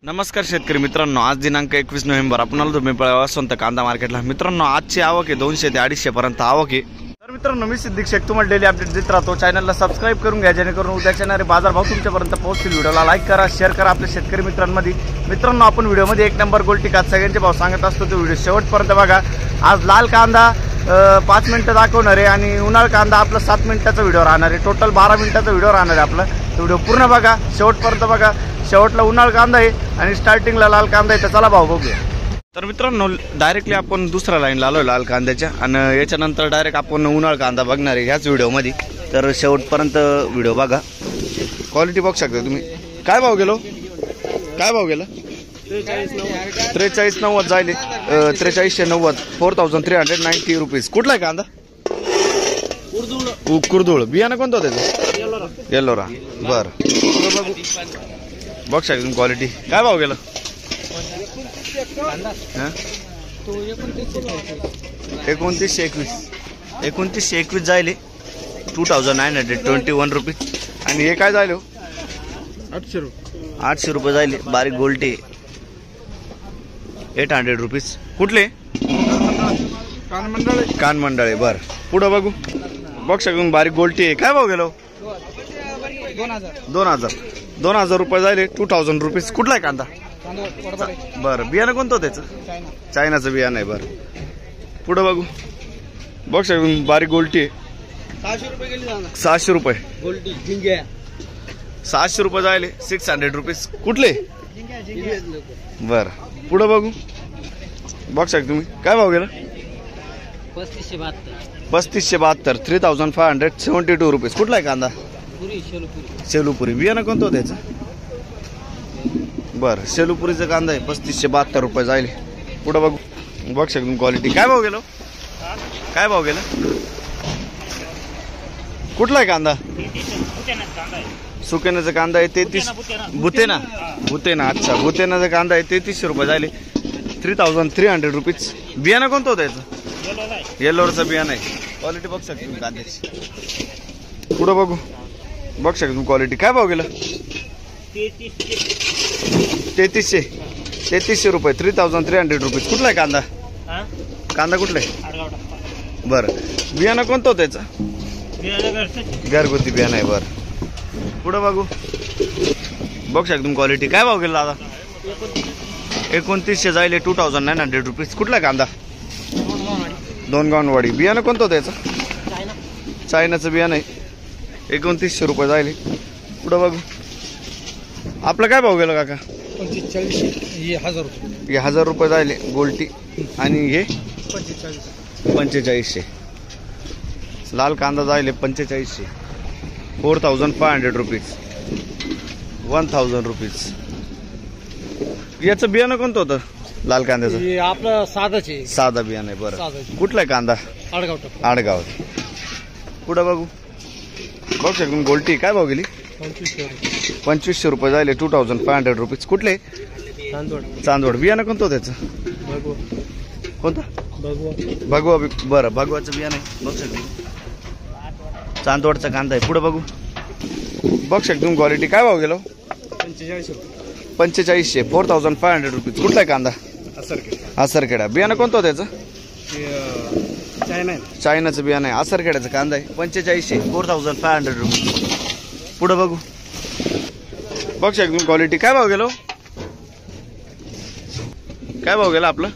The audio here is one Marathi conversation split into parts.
नमस्कार शेतकरी मित्रांनो, आज दिनांक 21 नोव्हेंबर आपण आलो तुम्ही पळवासंत कांदा मार्केटला। मित्रांनो, आजची आवक आहे 200 ते 250 पर्यंत आवक आहे। तर मित्रांनो, मी सिद्दीक शेख तुम्हाला डेली अपडेट देत राहतो। चॅनलला सबस्क्राइब करून घ्या जेणेकरून उद्याच्या येणारे बाजारभाव तुमच्यापर्यंत पोहोचतील। व्हिडिओला लाईक करा, शेअर करा आपल्या शेतकरी मित्रांमध्ये। मित्रांनो, आपण व्हिडिओमध्ये एक नंबर गोल्टी कात सगळ्यांचे भाव सांगत असतो, तो व्हिडिओ शेवटपर्यंत बघा। आज लाल कांदा 5 मिनिटं दाखवणार आहे आणि उन्हाळ कांदा आपला 7 मिनिटाचा व्हिडिओ राहणार आहे। टोटल 12 मिनिटाचा व्हिडिओ राहणार आहे आपला। तो व्हिडिओ पूर्ण बघा, शेवटपर्यंत बघा। शेवटला उन्हाळ कांदा आहे आणि स्टार्टिंगला लाल कांदा आहे, तर चला भाव बघूया। तर मित्रांनो, डायरेक्टली आपण दुसऱ्या लाईनला आलोय लाल कांद्याच्या आणि याच्यानंतर डायरेक्ट आपण उन्हाळ कांदा बघणार आहे ह्याच व्हिडिओमध्ये। तर शेवटपर्यंत व्हिडिओ बघा। क्वालिटी बघू शकता तुम्ही। काय भाव गेलो? 4390 जायले 4390 4390 रुपीज। कुठला आहे कांदा? कुर्दुळ। बियाणं कोणतं त्याचं? येल्लोरा। बर, बघू शकता तुम्ही क्वालिटी। काय भाव गेलं? 2921 जायले 2921 रुपीज। आणि हे काय जायले? 800 रुपये जायले बारीक गोल्टी 800 रुपीज। कुठले? कानमंडळे। बर, पुढं बघू शकता बारीक गोल्टी आहे। काय भाव गेलो? 2000 रुपये जायले 2000 रुपीज। कुठला आहे कांदा? बरं, बियाणं कोणतं त्याचं? चायनाचं बियाणं आहे। बरं, पुढं बघू शकता बारीक गोल्टी आहे 600 रुपये। 600 रुपये जायले 600 रुपीज। कुठले? बरं, पुढं बघू शकता तुम्ही। काय भाव गेला? 3572 3572 रुपीज। कुठला आहे कांदा? शेलूपुरी। बियाणं कोणतं त्याचं? बरं, शेलूपुरीचा कांदा आहे 3572 रुपये जायले। पुढं बघू शकता तुम्ही क्वालिटी। काय भाव गेलो? कुठला आहे कांदा? सुकेनाचा कांदा आहे 33 बुतेना। अच्छा, बुतेनाचा कांदा आहे 3300 रुपये जायले 3300 रुपीज। बियाणं कोणतं त्याचं? येल्लोरचं बियाणं आहे। क्वालिटी बघू शकता तुम्ही कांद्याची। पुढं बघू शकता तुम्ही क्वालिटी। काय भाव गेला? 3300 रुपये 3300 रुपीज। कुठला आहे कांदा? कुठला आहे? बरं, बियाणं कोणतं त्याचं? घरगुती बियाणं आहे। बरं, पुढं बघू शकता तुम्ही क्वालिटी। काय भाव गेला दादा? 2900 जायले 2900 रुपीज। कुठला आहे कांदा? दोनगावनवाडी। बियाणं कोणतं त्याचं? चायनाचं बियाणं आहे 2900 रुपये जायले। पुढं बघू आपलं काय भाव गेलं काका? 1000 रुपये जायले गोल्टी। आणि हे 4500। लाल कांदा जायले 4500 4500 रुपीज 1000 रुपीज। याचं बियाणं कोणतं होतं लाल कांद्याचं? आपलं साधा बियाणं आहे। बरं, कुठला आहे कांदा? आडगाव। पुढं बघू शकता गोल्टी। काय भाव गेली? 2500 रुपये जायले 2500 रुपीज। कुठले? चांदवड। बियाणं कोणतं त्याचं? कोणतं? भगवा। बरं, भगवाचं बियाणं आहे। बघू शकता चांदवडचा कांदा आहे। पुढं बघू शकता तुम्ही क्वालिटी। काय भाव गेलो? 4500 4500 रुपीज। कुठला आहे कांदा? आसरखेडा। बियाणं कोणतं त्याचं? चायनाचं बियाणं आहे। आसरखेड्याचं कांदा आहे 4500 4500 रुपीज। पुढं बघू शकता तुम्ही क्वालिटी। काय भाव गेलो? आपलं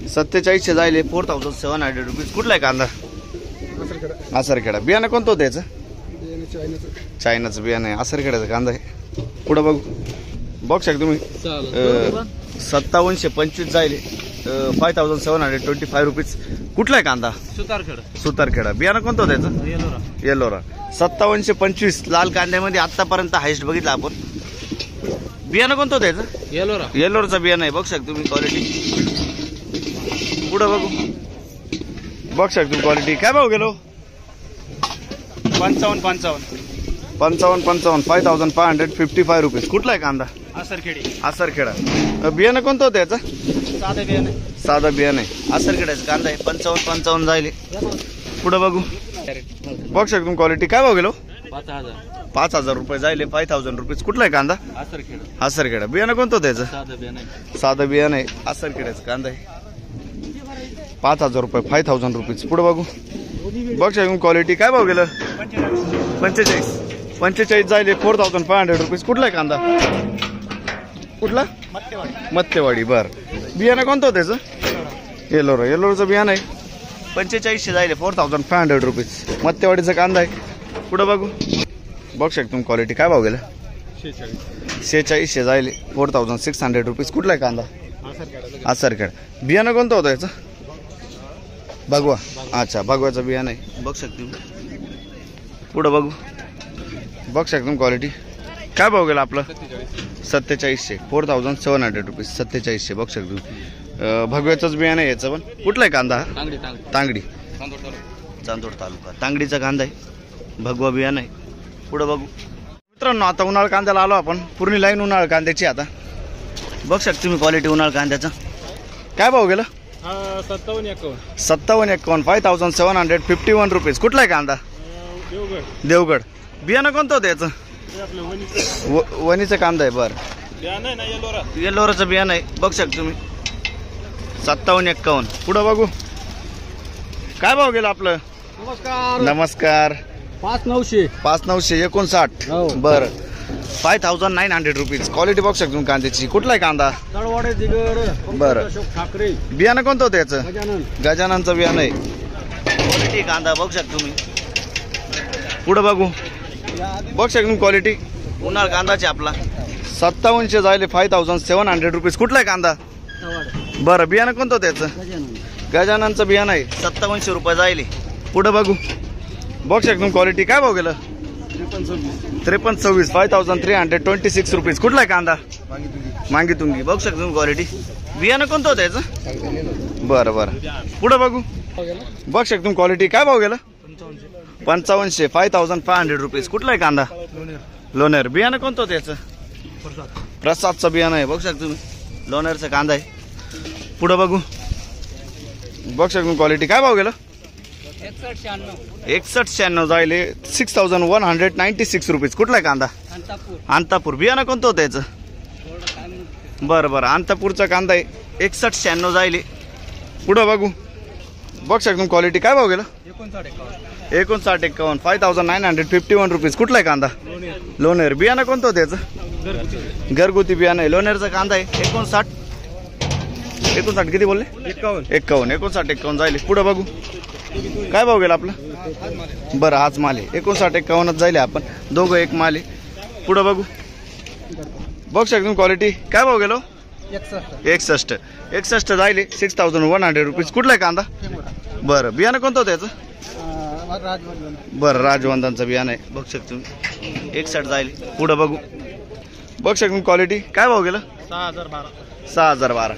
4700 जायले 4700 रुपीज। कुठला आहे कांदा? आसरखेडा। बियाणं कोणतं त्याचं? चायनाचं बियाणं आहे। आसरखेड्याचा कांदा आहे। पुढं बघू शकता तुम्ही 5725 जायले 5725 रुपीज। कुठला आहे कांदा? सुतारखेडा। बियाणं कोणतं त्याचं? येल्लोरा। 5725 लाल कांद्यामध्ये आतापर्यंत हायस्ट बघितलं आपण। बियाणं कोणतं त्याचं? येल्लोरचं बियाणं आहे। बघू शकता तुम्ही क्वालिटी। पुढं बघू शकता तुम्ही क्वालिटी। काय भाव गेलो? 55 5555 रुपीज। कुठला आहे कांदा? आसरखेडा। बियाणं कोणतं त्याचं? साधा बियाणं आहे। आसरखेड्याचं कांदा आहे 55 जायले। पुढं बघू शकता तुम्ही क्वालिटी। काय भाव गेलो? 5,000 रुपये जायले 5000 रुपीज. कुठला आहे कांदा? आसरखेडा. बियाणं कोणतं त्याचं? साधं बियाणं आहे. आसरखेड्याचं कांदा आहे. 5,000 रुपये 5000 रुपीज. पुढे बघू. बघ क्वालिटी काय भाव गेलं? 45 जायले 4500 रुपीज. कुठला आहे कांदा? कुठला? मत्तेवाडी. बर. बियाणं कोणतं त्याचं? येलोरचं बियाणं आहे. 45 जायले 4500 रुपीज. मत्तेवाडीचा कांदा आहे. पुढे बघू. बघ शकतो क्वालिटी काय भाव गेलं? 46 जायले 4600 रुपीज. कुठला आहे कांदा? आसरखेड. बियाणं कोणतं होतं याचं? भगवा. अच्छा, भगवाचं बियाणं आहे. बघ शकतो. पुढं बघू. बघ शकतो क्वालिटी काय भाव गेला आपलं? 4700 4700 रुपीज. 4700 बघ शकतो. भगव्याचंच बियाणं आहे याचं पण. कुठला आहे कांदा? तांगडी. चांदोड तालुका. तांगडीचा कांदा आहे. भगवा बियाणं आहे. पुढं बघू. मित्रांनो आता उन्हाळ कांद्याला आलो आपण. पूर्ण लाईन उन्हाळ कांद्याची. आता बघ शकतो तुम्ही क्वालिटी उन्हाळ कांद्याचा काय भाव गेला? 5751 5751 रुपीज. कुठला आहे कांदा? देवगड. बियाणं कोणतं होतं याचं? वणीचं कांदा आहे. बरं. येल्लोराचं बियाणं आहे. बघ शकतो तुम्ही. 5751. पुढं बघू. काय भाव गेला आपलं? नमस्कार. 5959. बरं. 5900 रुपीज. क्वालिटी बघ शकतो कांद्याची. कुठला आहे कांदा? बरं. बियाणं कोणतं होतं याचं? गजाननचं बियाणं आहे. क्वालिटी कांदा बघ शकतो तुम्ही. पुढं बघू. बघ शकतो क्वालिटी उन्हाळ कांदाची आपला. 5700 जायले 5700 रुपीज. कुठला आहे कांदा? बरं. बियाणं कोणतं होतं याचं? गजाननचं बियाणं आहे. 5700 रुपये जायले. पुढं बघू. बघ शकतो क्वालिटी काय भाव गेलं? 5326 5326 रुपीज. कुठला आहे कांदा? मांगीतुंगी. बघ शकतो क्वालिटी. बियाणं कोणतं होतं याचं? बरं. पुढं बघू. बघ शकतो क्वालिटी काय भाव गेलं? 5500 5500 रुपीज. कुठला आहे कांदा? लोणेर. बियाणं कोणतं होतं याचं? प्रसादचं बियाणं आहे. बघ शकतो तुम्ही. लोणेरचा कांदा आहे. पुढं बघू. बघ शकतो क्वालिटी काय भाव गेलं? 6196 जायले 6196 रुपीज. कुठला आहे कांदा? अंतापूर. बियाणं कोणतं होतं याचं? बरं. अंतापूरचा कांदा आहे. 6196 जायले. पुढं बघू. बघ शकतो क्वालिटी काय भाव गेलं? 5951 5951 रुपीज. कुठला आहे कांदा? लोणेर. बियाणं कोणतं होतं याचं? घरगुती बियाणं आहे. लोणेरचा कांदा आहे. 59 किती बोलले? 51 जायले. पुढं बघू. काय भाव गेला आपला? बरं. हाच माल आहे. 59 जायले आपण. दोघं एक माल आहे. पुढं बघू. बघ शकतो क्वालिटी काय भाव गेलो? 61 जायले 6100 रुपीज. कुठला आहे कांदा? बरं. बियाणं कोणतं होतं याचं? बरं. राजवंदांचं बियाणं आहे. बघ शकतो 61 जायले. पुढं बघू. बघ शकतो क्वालिटी काय भाव गेलं? 6012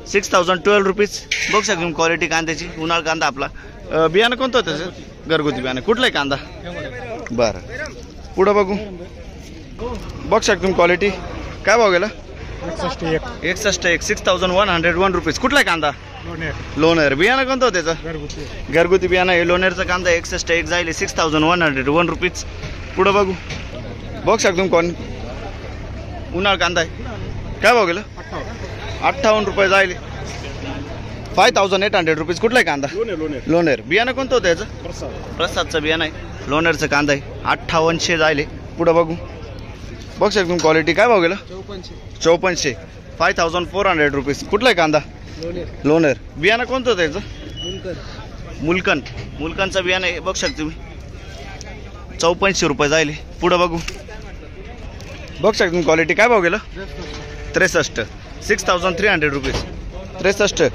6012 रुपीज. बघ शकतो क्वालिटी कांद्याची. उन्हाळ कांदा आपला. बियाणं कोणतं होतं त्याचं? घरगुती बियाणं. कुठलं आहे कांदा? बरं. पुढं बघू. बघ शकतो क्वालिटी काय भाव गेला? 61 6101 रुपीज. कुठला आहे कांदा? लोणेर. बियाणं कोणतं होतं त्याचं? घरगुती बियाणं आहे. लोणेरचा कांदा 61 जायले 6101 रुपीज. पुढं बघू. बघ शकतो कोण उन्हाळ कांदा आहे. काय भाव गेलं? 58 रुपये जायले 5800 रुपीज. कुठला आहे कांदा? लोणेर. बियाणं कोणतं होतं याचं? प्रसादचं बियाणं आहे. लोणेरचं कांदा आहे. 5800 जायले. पुढं बघू. बघ शकतो क्वालिटी काय भाव गेलं? 5400 5400 रुपीज. कुठला आहे कांदा? लोणेर. बियाणं कोणतं होतं याचं? मुलकनचं बियाणं आहे. बघ शकतो तुम्ही. 5400 रुपये जायले. पुढं बघू. बघ शकतो क्वालिटी काय भाव गेलं? 63 6300 रुपीज. 63.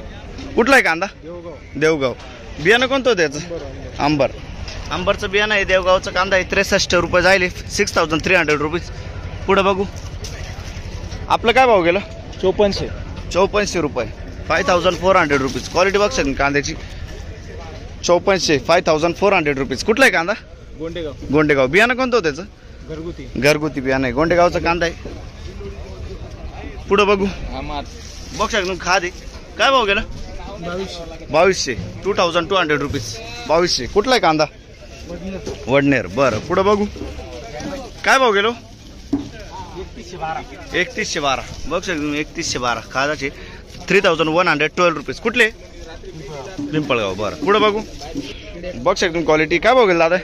कुठला आहे कांदा? देवगाव. बियाणं कोणतं होतं याचं? आंबरचं बियाणं आहे. देवगावचं कांदा आहे. 63 रुपये जायले 6300 रुपीज. पुढं बघू. आपलं काय भाव गेलं? 5400 रुपये 5400 रुपीज. क्वालिटी बघ शकतो कांद्याची. 5400 5400 रुपीज. कुठला आहे कांदा? गोंडेगाव. बियाणं कोणतं होतं त्याचं? घरगुती बियाणं आहे. गोंडेगावचा कांदा आहे. पुढं बघू. बघ शकतो खाद आहे. काय भाव गेला? 2200 2200 रुपीज. 2200. कुठला आहे कांदा? वडनेर. बरं. पुढं बघू. काय भाव गेलो? 3112. बघ शकता तुम्ही 3112 कांदाचे 3112 रुपीज. कुठले? पिंपळगाव. बरं पुढे बघू. बघ शकता तुम्ही क्वालिटी. काय भाव गेला दादा?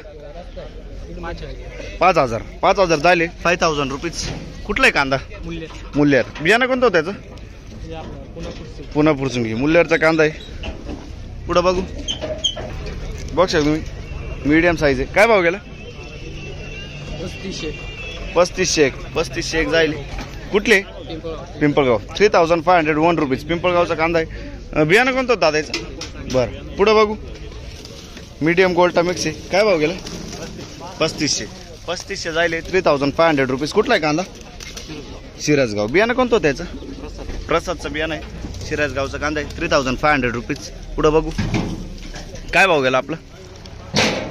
5000 झाले 5000 रुपीज. कुठला आहे कांदा? मुल्लेर. बियाणं कोणतं होतं त्याचं? पुन्हा फुरसुंगी. मुल्लेरचा कांदा आहे. पुढं बघू. बघ शकता तुम्ही मीडियम साईज आहे. काय भाव गेला? 3501 जाईल. कुठले? पिंपळगाव. 3501 रुपीज. पिंपळगावचा कांदा आहे. बियाणं कोणतं होतं दादा याचं? बरं पुढं बघू. मीडियम गोल्टा मिक्स आहे. काय भाव गेला? 3500 जायले 3500 रुपीज. कुठला आहे कांदा? शिरसगाव. बियाणं कोणतं होतं त्याचं? प्रसादचं बियाणं आहे. शिरसगावचा कांदा आहे. 3500 रुपीज. पुढं बघू. काय भाव गेला आपला?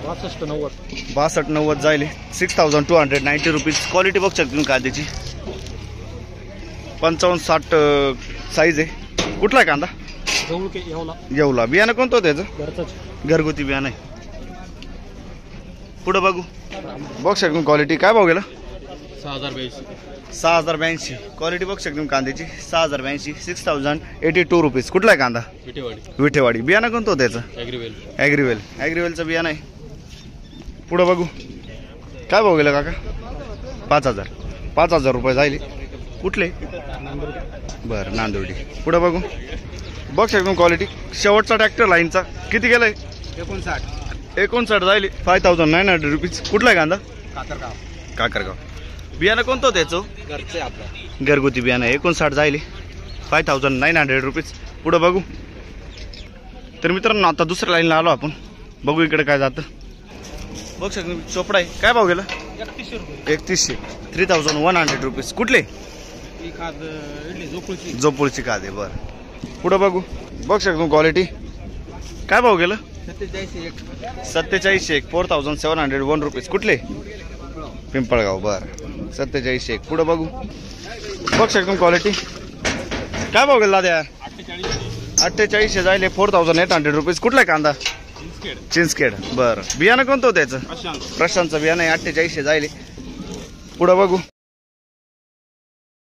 6290 जायले 6290 रुपीज. क्वालिटी बघू शकता तुम्ही कांद्याची. 55-60 साईज आहे. कुठला आहे कांदा? येवला. बियाणं कोणतं होतं त्याचं? घरगुती बियाणं आहे. पुढं बघू. बघू शकतो क्वालिटी. काय भाव गेला? 6082. क्वालिटी बघू शकतो कांद्याची. 6082 6082 रुपीज. कुठला आहे कांदा? विठेवाडी. बियाणं कोणतं होतं त्याचं? ॲग्रीवेलचं बियाणं आहे. पुढं बघू. काय भाव गेला काका? 5000 रुपये जायले. कुठले? बरं नांदवडी. पुढं बघू. बघ शकतो क्वालिटी. शेवटचा ट्रॅक्टर लाईनचा किती गेलाय? 59 जायले 5900 रुपीज. कुठला आहे कांदा? काकरगाव. बियाणं कोणतं होतं याचं? घरगुती बियाणं. 59 जायले 5900 रुपीज. पुढं बघू. तर मित्रांनो आता दुसऱ्या लाईनला आलो आपण. बघू इकडे काय जातं. बघ शकतो चोपडा आहे. काय भाव गेला? 3100. 3100 रुपीज. कुठले? जोपूळची कादे. बरं पुढं बघू. बघ शकतो क्वालिटी. काय भाव गेला? 4701 4701 रुपीज. कुठले? पिंपळगाव. बरं 4701. पुढं बघू. बघ शकतो क्वालिटी. काय भाव गेला द्या? 4800 जायले 4800 रुपीज. कुठला कांदा? चिंचखेड. बरं बियाणं कोणतं होतं त्याचं? प्रशांतचं बियाणं आहे. 4800 जायले. पुढं बघू.